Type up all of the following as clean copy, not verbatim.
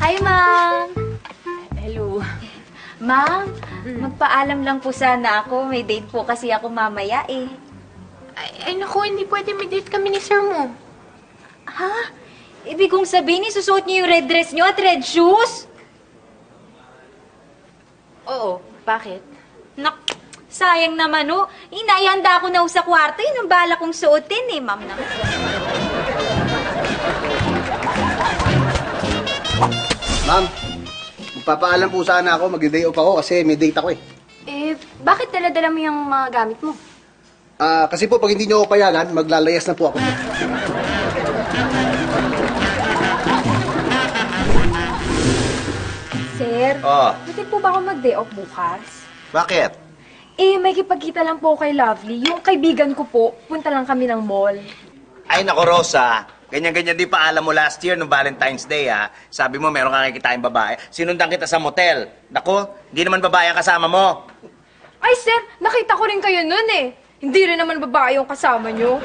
Hi, Ma'am! Hello. Ma'am, magpaalam lang po sana ako. May date po kasi ako mamaya eh. Ay naku, hindi pwede may date kami ni sir mo. Ha? Ibig kong sabihin, isusuot niyo yung red dress niyo at red shoes? Oo, bakit? Sayang naman, oh. Inaihanda ko na sa kwarto. Yun ang bala kong suotin, eh, ma'am naman. Ma'am, magpapaalam po sana ako. Mag-day off ako kasi may date ako eh. Bakit dala-dala mo yung mga gamit mo? Kasi po pag hindi niyo ako payagan, maglalayas na po ako. Sir, pwede po ba ako mag-day off bukas? Bakit? May kipagkita lang po kay Lovely. Yung kaibigan ko po, punta lang kami ng mall. Ay, nako, Rosa. Ganyan-ganyan din pa alam mo last year nung Valentine's Day, ha? Sabi mo, meron kang kikitain babae. Sinundan kita sa motel. Nako, hindi naman babae ang kasama mo. Ay, sir, nakita ko rin kayo nun eh. Hindi rin naman babae yung kasama nyo.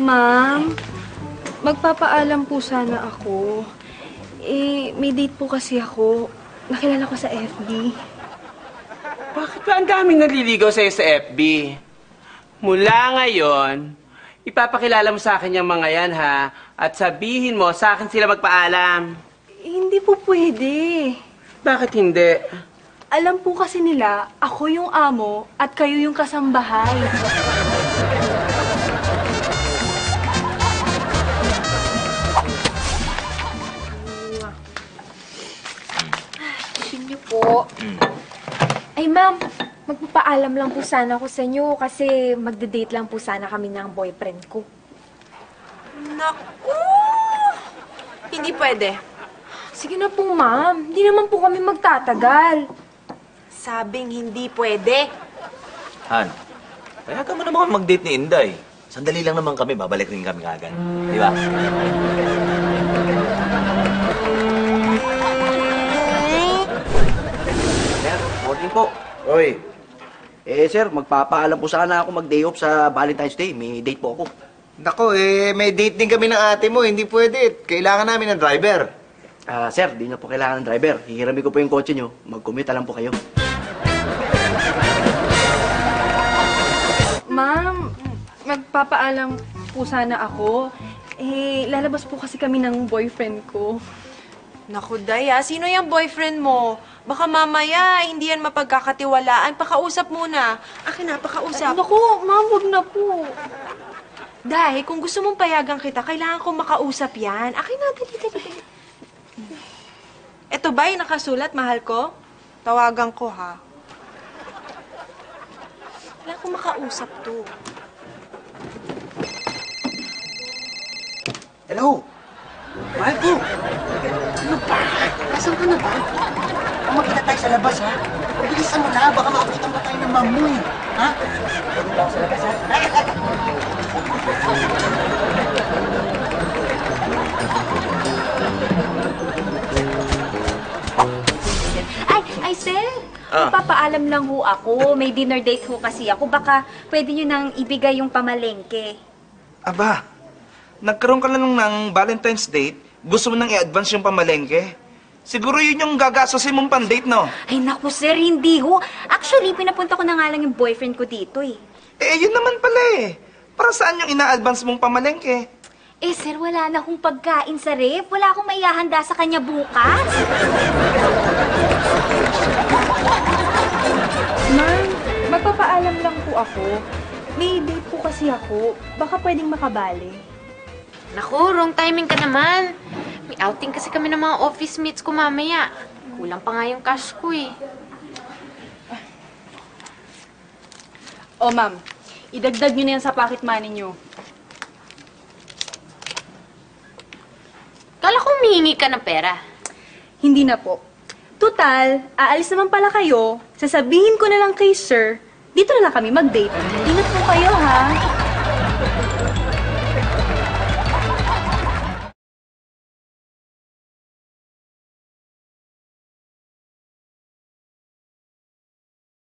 Ma'am, magpapaalam po sana ako. May date po kasi ako. Nakilala ko sa FB. Bakit ba ang daming naliligaw sa'yo sa FB? Mula ngayon, ipapakilala mo sa akin yung mga yan, ha? At sabihin mo, sa akin sila magpaalam. Hindi po pwede. Bakit hindi? Alam po kasi nila, ako yung amo at kayo yung kasambahay. Niyo po. Ay, ma'am, magpapaalam lang po sana ako sa inyo kasi magde-date lang po sana kami ng boyfriend ko. Naku! Hindi pwede. Sige na po, ma'am. Hindi naman po kami magtatagal. Sabing hindi pwede. Han, payagan mo naman mag-date ni Inday. Sandali lang naman kami, babalik rin kami kagad. Di ba? Sir, morning po. Oy. Sir, magpapaalam po sana ako mag-day off sa Valentine's Day. May date po ako. Nako, may date din kami ng ate mo. Hindi pwede. Kailangan namin ng driver. Sir, di na po kailangan ng driver. Hihiramin ko po yung kotse nyo. Mag-commute lang po kayo. Ma'am, magpapaalam po sana ako. Lalabas po kasi kami ng boyfriend ko. Naku, Daya, sino yung boyfriend mo? Baka mamaya, hindi yan mapagkakatiwalaan. Pakausap muna. Akin na, pakausap. Naku, ma'am, wag na po. Day, kung gusto mong payagan kita, kailangan kong makausap yan. Akin na, dali. Ito ba yung nakasulat, mahal ko? Tawagan ko, ha? Kailangan kong makausap to. Hello? Mahal ko! Ano ba? Nasaan ka na ba? Makita tayo sa labas, ha? Bilisan mo na, baka makapitan pa tayo ng mamoy. Ha? Pwede ba ako sa labas, ha? Ay, sir. Magpapaalam lang ho ako. May dinner date ho kasi ako. Baka pwede nyo nang ibigay yung pamalengke. Aba, nagkaroon ka lang ng Valentine's date, gusto mo nang i-advance yung pamalengke? Siguro yun yung gagastosin mong pan-date, no? Ay, naku, sir. Hindi ho. Actually, pinapunta ko na nga lang yung boyfriend ko dito, eh. Yun naman pala eh. Para saan yung ina-advance mong pamalengke? Sir, wala na akong pagkain sa ref. Wala akong maihahanda sa kanya bukas. Ma'am, magpapaalam lang po ako. May date po kasi ako. Baka pwedeng makabali. Naku, wrong timing ka naman. May outing kasi kami ng mga office mates ko mamaya. Kulang pa nga yung cash ko eh. O, ma'am, idagdag nyo na yan sa pocket money nyo. Kala ko humihingi ka ng pera. Hindi na po. Tutal, aalis naman pala kayo. Sasabihin ko na lang kay sir, dito na lang kami mag-date. Ingat po kayo, ha?